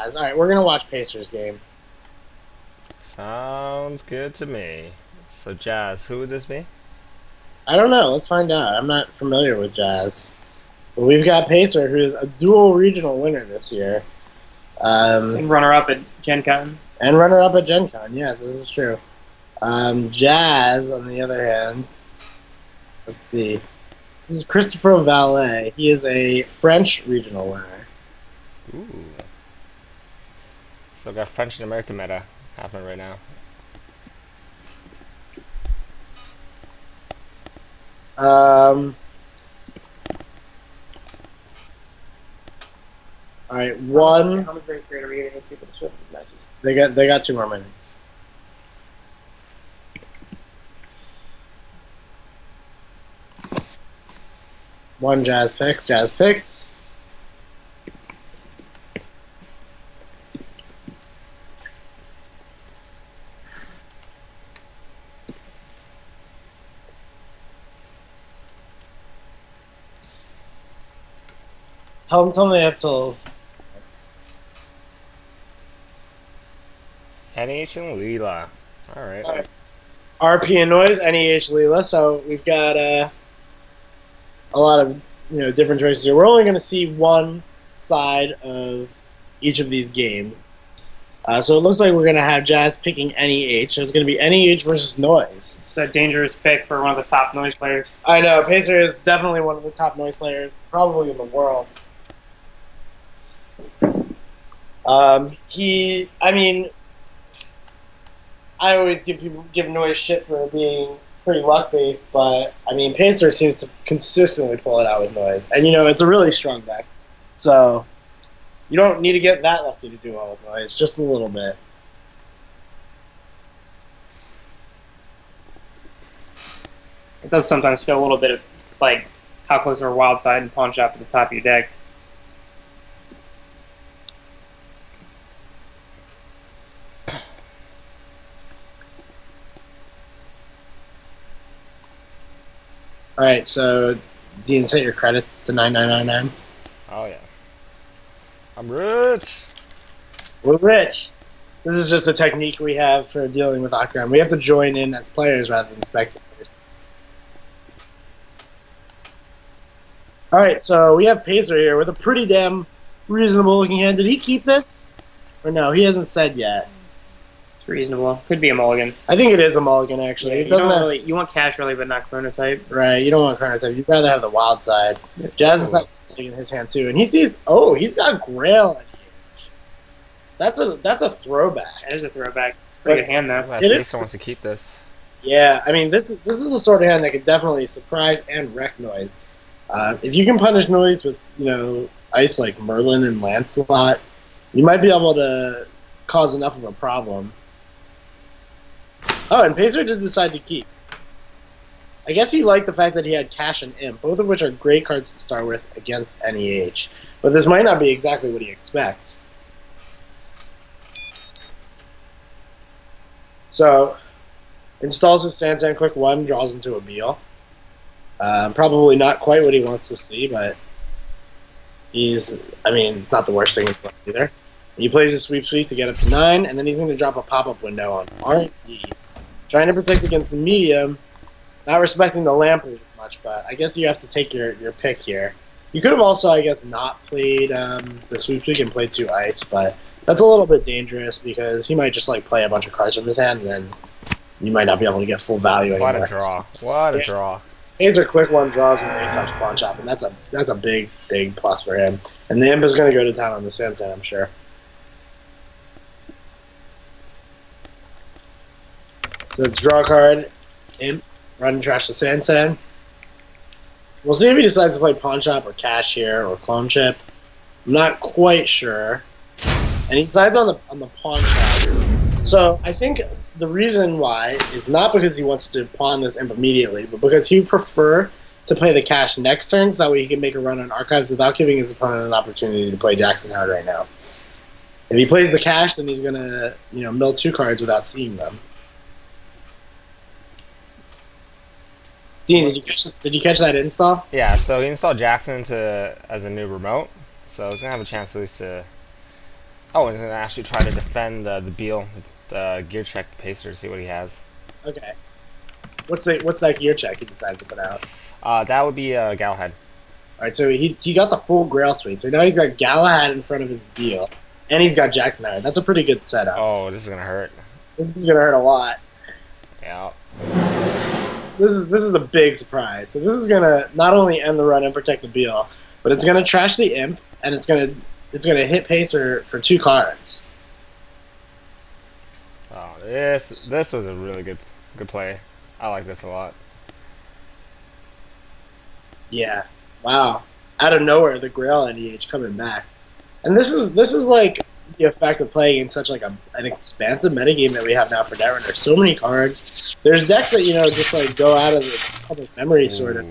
Jazz. All right, we're gonna watch Pacers game. Sounds good to me. So, Jazz, who would this be? I don't know. Let's find out. I'm not familiar with Jazz, but we've got Pacer, who is a dual regional winner this year, And runner-up at Gen Con. and runner-up at Gen Con. Yeah, this is true. Jazz, on the other hand, let's see. This is Christopher Valet. He is a French regional winner. Ooh. So, got French and American meta happening right now. All right, one. How much rate creator are we getting people to show up these matches? They got 2 more minutes. One Jazz picks. Jazz picks. Tell them they have till NH and Leela. Alright. All right. RP and Noise, NEH Leela. So we've got a lot of different choices here. We're only going to see one side of each of these games. So it looks like we're going to have Jazz picking NEH. So it's going to be NEH versus Noise. It's a dangerous pick for one of the top noise players. I know. Pacer is definitely one of the top noise players, probably in the world. I always give Noise shit for being pretty luck-based, but, Pacer seems to consistently pull it out with Noise. And, it's a really strong deck. So, you don't need to get that lucky to do well with Noise, just a little bit. It does sometimes feel a little bit of, like, how close are wild side and pawn shop at the top of your deck. All right, so Dean, set your credits to 9999. Oh, yeah. I'm rich! We're rich. This is just a technique we have for dealing with Octagon. We have to join in as players rather than spectators. All right, so we have Pacer here with a pretty damn reasonable-looking hand. Did he keep this? Or no, he hasn't said yet. It's reasonable. Could be a mulligan. I think it is a mulligan, actually. Yeah, it doesn't have, you want cash early, but not chronotype. right, you don't want chronotype. You'd rather have the wild side. Jazz is in his hand, too. And he sees, oh, he's got Grail in here. That's a throwback. That is a throwback. It's a pretty good hand, though. It is. Wants to keep this. Yeah, this is the sort of hand that could definitely surprise and wreck Noise. If you can punish Noise with, ice like Merlin and Lancelot, you might be able to cause enough of a problem. Oh, and Pacer did decide to keep. I guess he liked the fact that he had Cash and Imp, both of which are great cards to start with against NEH. But this might not be exactly what he expects. So, installs his Sansan, click 1, draws into a Beal. Probably not quite what he wants to see, but it's not the worst thing in the world either. He plays his Sweep to get up to 9, and then he's going to drop a pop-up window on R&D. Trying to protect against the medium, not respecting the Lamprey as much, but I guess you have to take your pick here. You could have also, I guess, not played the Sweep and played 2 ice, but that's a little bit dangerous because he might just play a bunch of cards from his hand, and then you might not be able to get full value anymore. What a draw. What a draw. Pacer click 1 draws and ace ups pawn shop, and that's a big plus for him. And the Imp is going to go to town on the Sansan, I'm sure. So let's draw a card, Imp, run and trash the Sansan. We'll see if he decides to play pawn shop or cash here or clone chip. I'm not quite sure. And he decides on the pawn shop. So I think the reason why is not because he wants to pawn this Imp immediately, but because he would prefer to play the cash next turn, so that way he can make a run on archives without giving his opponent an opportunity to play Jackson Howard right now. If he plays the cash, then he's gonna mill 2 cards without seeing them. Dean, did you catch that install? Yeah, so he installed Jackson as a new remote, so he's gonna have a chance at least to Oh, and he's gonna actually try to defend the Beal, the gear check pacer, see what he has. Okay. What's that gear check he decided to put out? That would be Galahad. All right, so he got the full Grail suite. So now he's got Galahad in front of his Beal, and he's got Jackson Howard. That's a pretty good setup. Oh, this is gonna hurt. This is gonna hurt a lot. Yeah. This is a big surprise. So this is gonna not only end the run and protect the Beal, but it's gonna trash the Imp, and it's gonna hit Pacer for 2 cards. Oh, this was a really good play. I like this a lot. Yeah. Wow. Out of nowhere, the Grail NEH coming back, and this is like the effect of playing in such like an expansive metagame that we have now for Netrunner. There's so many cards. There's decks that just like go out of the public memory sort of.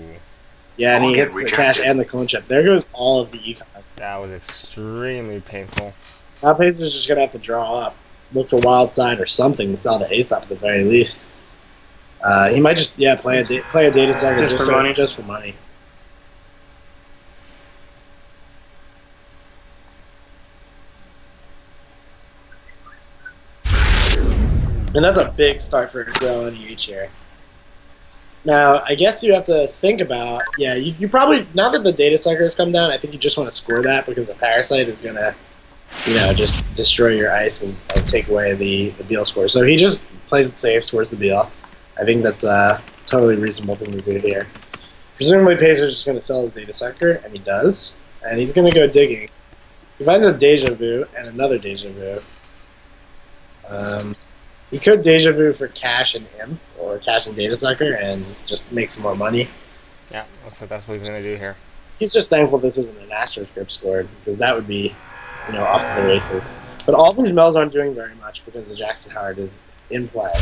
Yeah, and he hits the cash and the clone chip. There goes all of the econ. That was extremely painful. Now Pacer's just gonna have to draw up, look for Wild Side or something to sell the ace up at the very least. He might just play a data sucker just for money. And that's a big start for a Grail NEH here. Now, I guess you have to think about, you probably, now that the data sucker has come down, I think you just want to score that because the Parasite is going to, just destroy your ice and take away the Beal score. So he just plays it safe towards the Beal. I think that's a totally reasonable thing to do here. Presumably Pacer's just going to sell his data sucker, and he does. And he's going to go digging. He finds a Deja Vu and another Deja Vu. He could Deja Vu for cash and Imp, or cash and Data Sucker, and just make some more money. Yeah, looks like that's what he's going to do here. He's just thankful this isn't an Astro script scored, because that would be, off to the races. But all these mills aren't doing very much because the Jackson Howard is in play.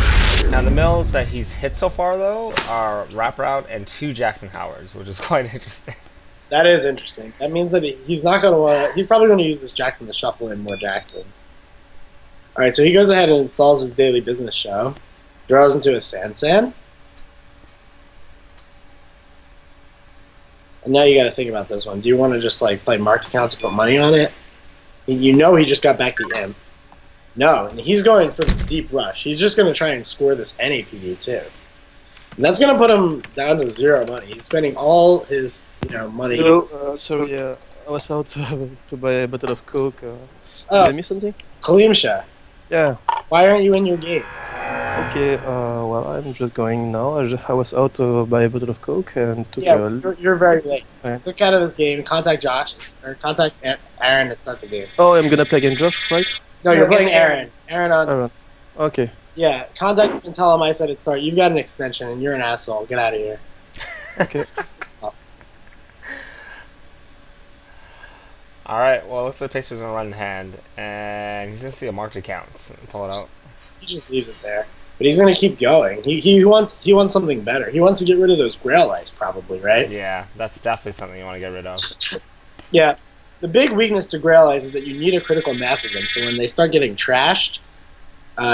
Now the mills that he's hit so far, though, are Wrap Route and 2 Jackson Howards, which is quite interesting. That is interesting. That means that he's not going to want to... He's probably going to use this Jackson to shuffle in more Jacksons. Alright, so he goes ahead and installs his daily business show. Draws into a Sansan. And now you got to think about this one. Do you want to just play marked accounts and put money on it? He just got back the Imp. No, and he's going for the deep rush. He's just going to try and score this NAPD too. And that's going to put him down to 0 money. He's spending all his money. Hello, sorry, I was out to buy a bottle of Coke. Did I miss something? Kalimsha. Yeah. Why aren't you in your game? Okay, well, I'm just going now. I was out to buy a bottle of Coke and took you're very late. Right. Look out of this game. Contact Josh or contact Aaron to start the game. Oh, I'm gonna play against Josh, right? No, you're playing Aaron. Aaron on. Aaron. Okay. Yeah, contact him and tell him I said it start. You've got an extension and you're an asshole. Get out of here. Okay. Alright, well, it looks like Pacer's going to run in hand, and he's going to see a marked accounts and pull it out. He just leaves it there. But he's going to keep going. He wants something better. He wants to get rid of those Grail Ice, probably, right? Yeah, that's definitely something you want to get rid of. Yeah. The big weakness to Grail Ice is that you need a critical mass of them, so when they start getting trashed,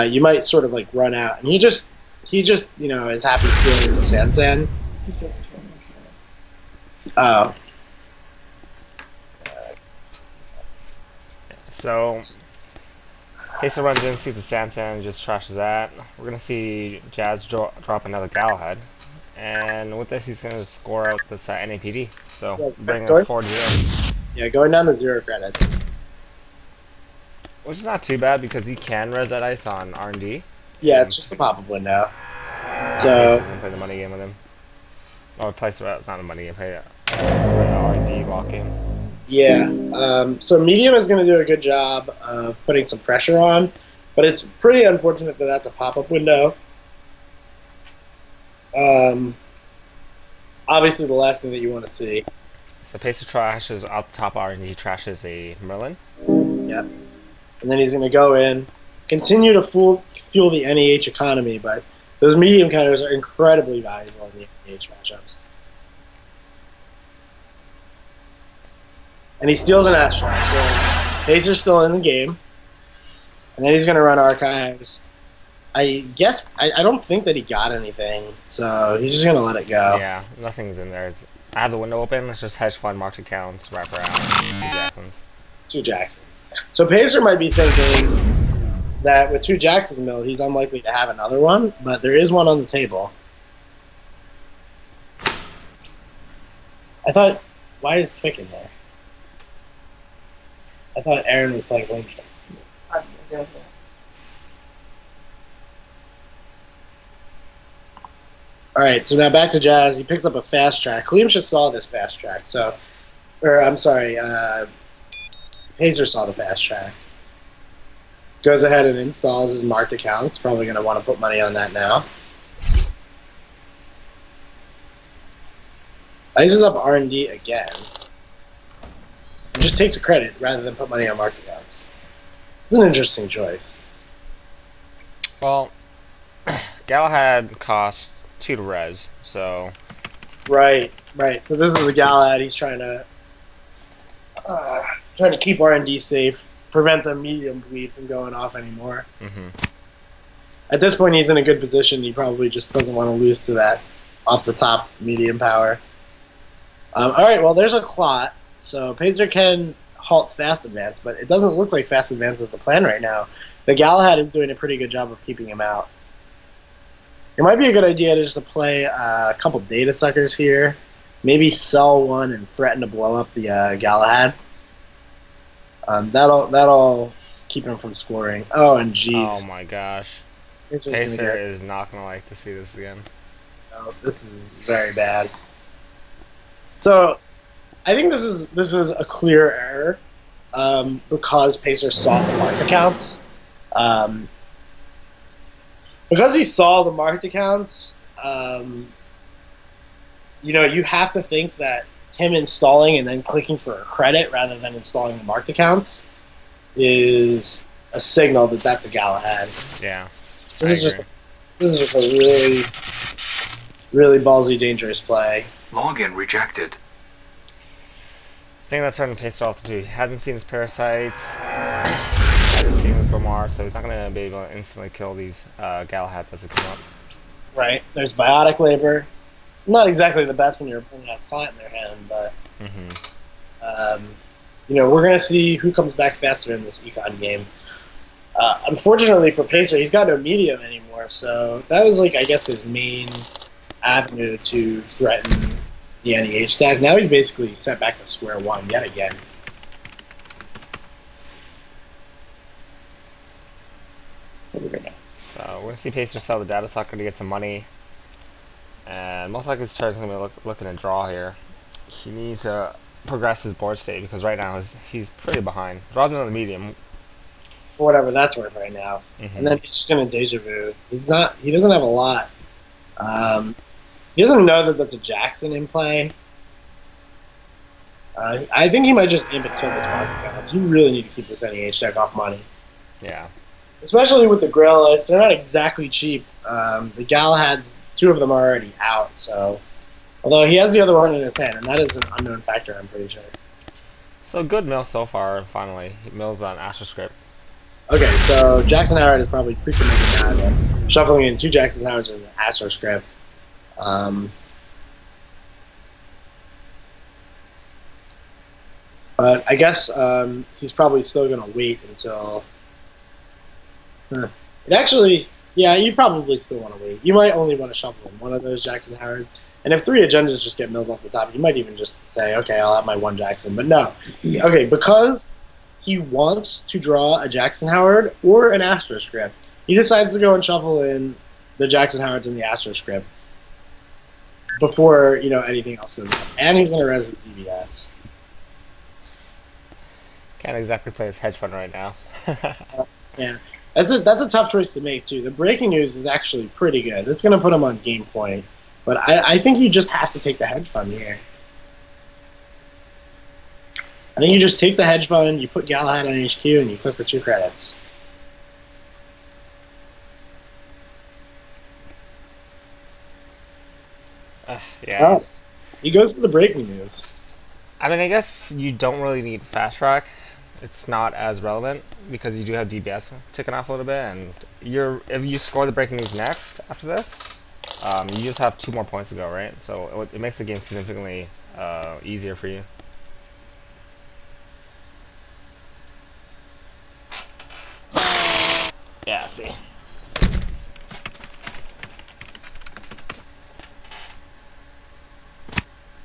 you might sort of run out. And he just is happy stealing the Sansan. Oh. So, Pacer runs in, sees the Sansan, and just trashes that. We're going to see Jahz drop another Galahad. And with this, he's going to score out this NAPD. So, bring him 4-0. Yeah, going down to 0 credits. Which is not too bad, because he can res that ice on R&D. Yeah, it's just a pop-up window. So... Pacer's going to play the money game with him. Oh, place not the money game, play R&D lock in. Yeah, so Medium is going to do a good job of putting some pressure on, but it's pretty unfortunate that that's a pop-up window. Obviously the last thing that you want to see. So Pacer trashes up top R&D, trashes a Merlin. Yep. And then he's going to go in, continue to fuel the NEH economy, but those medium counters are incredibly valuable in the NEH matchups. And he steals an Astro, so Pacer's still in the game. And then he's going to run Archives. I guess, I don't think that he got anything, so he's just going to let it go. Yeah, nothing's in there. I have the window open, it's just hedge fund, marked accounts, wrap around, 2 Jacksons. 2 Jacksons. So Pacer might be thinking that with 2 jacks in the middle, he's unlikely to have another one, but there is one on the table. I thought, why is Twick in there? I thought Aaron was playing Blink. Alright, so now back to Jazz. He picks up a fast track. Kaleem just saw this fast track, so... Or, I'm sorry, Pacer saw the fast track. Goes ahead and installs his marked accounts. Probably going to want to put money on that now. Ices up R&D again. And just takes a credit rather than put money on marked accounts. It's an interesting choice. Well, Galahad cost 2 to res, so... Right. So this is a Galahad. He's trying to keep R&D safe, prevent the medium bleed from going off anymore. At this point, he's in a good position. He probably just doesn't want to lose to that off-the-top medium power. All right, well, there's a clot. So Pacer can halt fast advance, but it doesn't look like fast advance is the plan right now. The Galahad is doing a pretty good job of keeping him out. It might be a good idea to just play a couple data suckers here. Maybe sell one and threaten to blow up the Galahad. That'll keep him from scoring. Oh, and jeez. Oh my gosh. Pacer is not going to like to see this again. Oh, this is very bad. So, I think this is a clear error because Pacer saw the marked accounts. Because he saw the marked accounts, you know, you have to think that him installing and then clicking for a credit rather than installing the marked accounts is a signal that that's a Galahad. Yeah. This is just a really, really ballsy, dangerous play. Login rejected. The thing that's hurting Pacer also too, he hasn't seen his parasites, hasn't seen his Bromar, so he's not going to be able to instantly kill these Galahads as they come up. Right. There's Biotic Labor. Not exactly the best when your opponent has clot in their hand, but you know, we're going to see who comes back faster in this econ game. Unfortunately for Pacer, he's got no medium anymore, so that was, like, I guess his main avenue to threaten the NEH deck. Now he's basically set back to square one yet again. So we're going to see Pacer sell the data sucker to get some money. And most likely his charge is going to be looking to draw here. He needs to progress his board state because right now he's pretty behind. Draws another medium. For whatever that's worth right now. And then he's just going to deja vu. He doesn't have a lot. He doesn't know that that's a Jackson in play. I think he might just aim at kill this market accounts. You really need to keep this NEH deck off money. Yeah. Especially with the Grailites, they're not exactly cheap. The Galahads, 2 of them are already out, so... Although he has the other one in his hand, and that is an unknown factor, I'm pretty sure. So good mill so far, finally. He mills on AstroScript. Okay, so Jackson Howard is probably pre-committed now to shuffling in 2 Jackson Howards in the AstroScript. But I guess he's probably still going to wait until... It actually... Yeah, you probably still want to wait. You might only want to shuffle in one of those Jackson Howards. And if 3 agendas just get milled off the top, you might even just say, okay, I'll have my 1 Jackson. But no. Okay, because he wants to draw a Jackson Howard or an AstroScript, he decides to go and shuffle in the Jackson Howards and the AstroScript before, you know, anything else goes on. And he's going to res his DBS. Can't exactly play his hedge fund right now. Yeah. That's a tough choice to make, too. The breaking news is actually pretty good. It's going to put him on game point. But I think you just have to take the hedge fund here. I think you just take the hedge fund, you put Galahad on HQ, and you click for 2 credits. Yeah. Yes. He goes for the breaking news. I mean, I guess you don't really need fast track. It's not as relevant because you do have DBS ticking off a little bit, and if you score the breaking news next after this, you just have 2 more points to go, right? So it makes the game significantly easier for you. Yeah, see.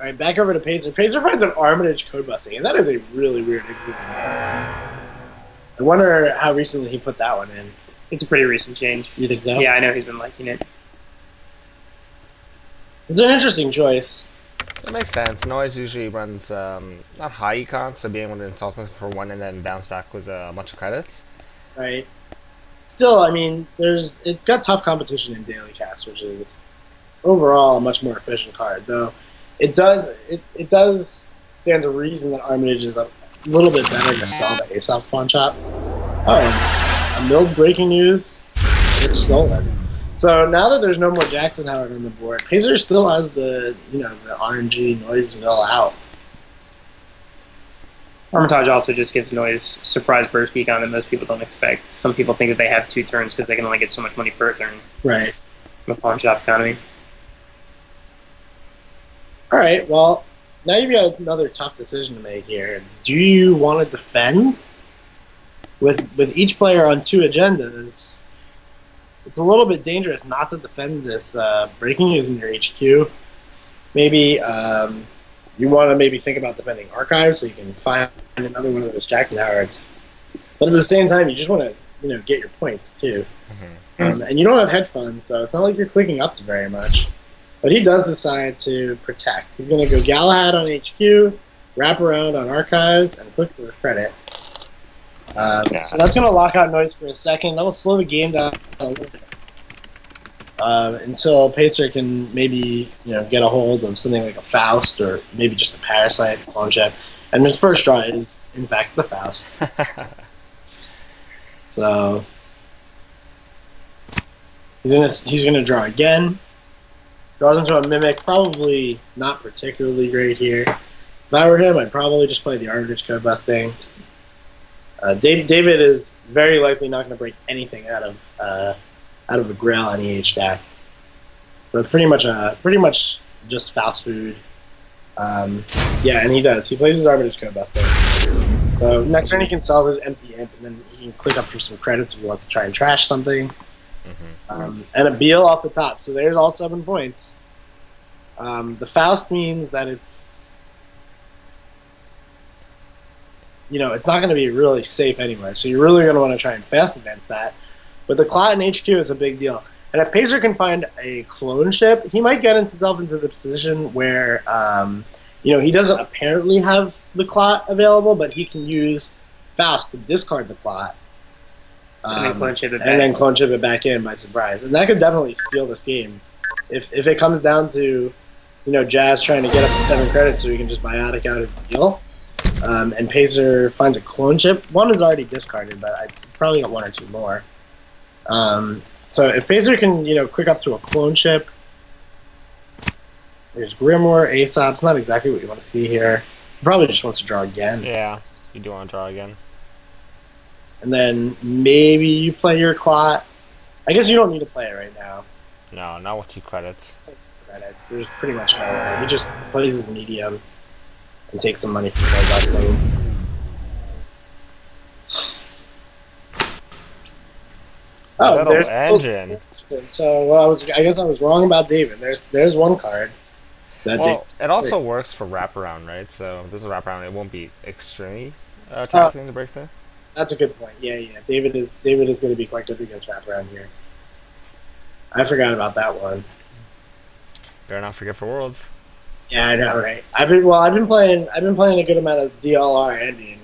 All right, back over to Pacer. Pacer finds an Armitage code busting, and that is a really weird inclusion. I wonder how recently he put that one in. It's a pretty recent change. You think so? Yeah, I know he's been liking it. It's an interesting choice. It makes sense. Noise usually runs not high econ, so being able to install something for one and then bounce back with a bunch of credits. Right. Still, I mean, it's got tough competition in daily cast, which is overall a much more efficient card. Though it does stand to reason that Armitage is a little bit better to sell to Aesop's pawn shop. Oh, and a milled breaking news. It's stolen. So now that there's no more Jackson Howard on the board, Pacer still has the the RNG noise mill out. Armitage also just gives Noise surprise burst econ that most people don't expect. Some people think that they have 2 turns because they can only get so much money per turn. Right. From the pawn shop economy. All right. Well, now you've got another tough decision to make here. Do you want to defend with each player on 2 agendas? It's a little bit dangerous not to defend this breaking news in your HQ. Maybe you want to maybe think about defending archives so you can find another one of those Jackson Howards. But at the same time, you just want to get your points too. Mm-hmm. And you don't have hedge funds, so it's not like you're clicking up to very much. But he does decide to protect. He's going to go Galahad on HQ, wrap around on archives, and click for credit. So that's going to lock out Noise for a second. That will slow the game down a little bit until Pacer can maybe get a hold of something like a Faust or maybe just a Parasite clone chip. And his first draw is, in fact, the Faust. So he's gonna draw again. Draws into a Mimic, probably not particularly great here. If I were him, I'd probably just play the Armitage code busting. David is very likely not going to break anything out of a Grail on EH stack. So it's pretty much just fast food. Yeah, and he does. He plays his Armitage code busting. So next turn he can sell his empty imp, and then he can click up for some credits if he wants to try and trash something. Mm-hmm. And a Beal off the top. So there's all 7 points. The Faust means that it's it's not going to be really safe anywhere. So you're really going to want to try and fast against that. But the Clot in HQ is a big deal. And if Pacer can find a clone ship, he might get himself into the position where, he doesn't apparently have the Clot available, but he can use Faust to discard the Clot. And then clone chip it back. And then clone chip it back in by surprise. And that could definitely steal this game. If it comes down to, Jazz trying to get up to 7 credits so he can just biotic out his deal, and Pacer finds a clone chip. One is already discarded, but he's probably got 1 or 2 more. So if Pacer can, click up to a clone chip, there's Grimoire, Aesop. It's not exactly what you want to see here. He probably just wants to draw again. Yeah, you do want to draw again. And then maybe you play your Clot. I guess you don't need to play it right now. No, not with 2 credits. There's pretty much no way. He just plays his medium and takes some money from code busting. Oh, there's engine. So I guess I was wrong about David. There's one card. Well, it also works for wraparound, right? So if there's a wraparound, it won't be extremely taxing to break through. That's a good point. Yeah. David is going to be quite good against wraparound here. I forgot about that one. Better not forget for Worlds. Yeah, I know, right? I've been playing a good amount of DLR ending.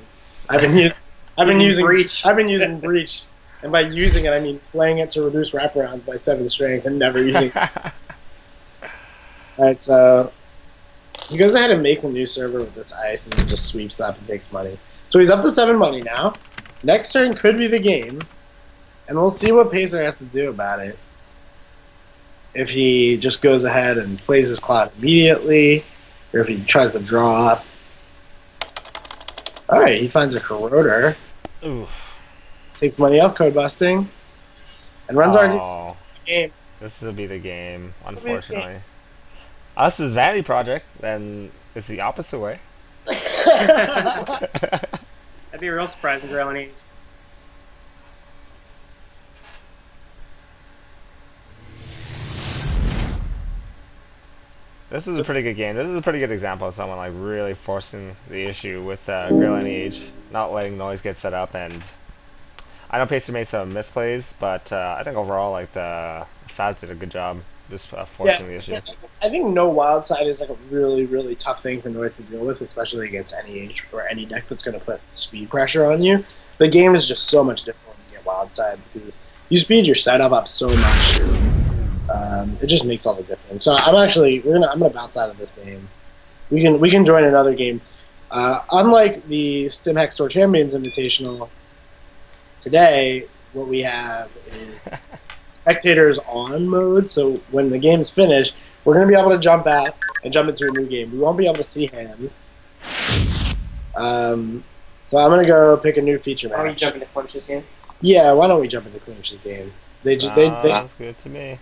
I've been using Breach. I've been using Breach, and by using it, I mean playing it to reduce wraparounds by 7 strength and never using it. Alright, so he goes ahead and makes a new server with this ice and then just sweeps up and takes money. So he's up to 7 money now. Next turn could be the game, and we'll see what Pacer has to do about it. If he just goes ahead and plays his Cloud immediately, or if he tries to draw up. Alright, he finds a Corroder. Oof. Takes money off code busting. And runs our game. This will be the game, unfortunately. Us is Vanity Project, then it's the opposite way. That'd be a real surprise in Grail and Age. This is a pretty good game. This is a pretty good example of someone like really forcing the issue with Grill Any Age, not letting noise get set up. And I know Pacer made some misplays, but I think overall like the Faz did a good job just forcing the issue. I think no wild side is like a really, really tough thing for Noise to deal with, especially against any age or any deck that's going to put speed pressure on you. The game is just so much different when you get wild side because you speed your setup up so much. It just makes all the difference. So I'm gonna bounce out of this game. We can join another game. Unlike the StimHack Store Champions Invitational, today what we have is spectators on mode. So when the game's finished, we're gonna be able to jump out and jump into a new game. We won't be able to see hands. So I'm gonna go pick a new feature match. Are you jumping to Clinch's game? Yeah, why don't we jump into Clinch's game? Sounds good to me.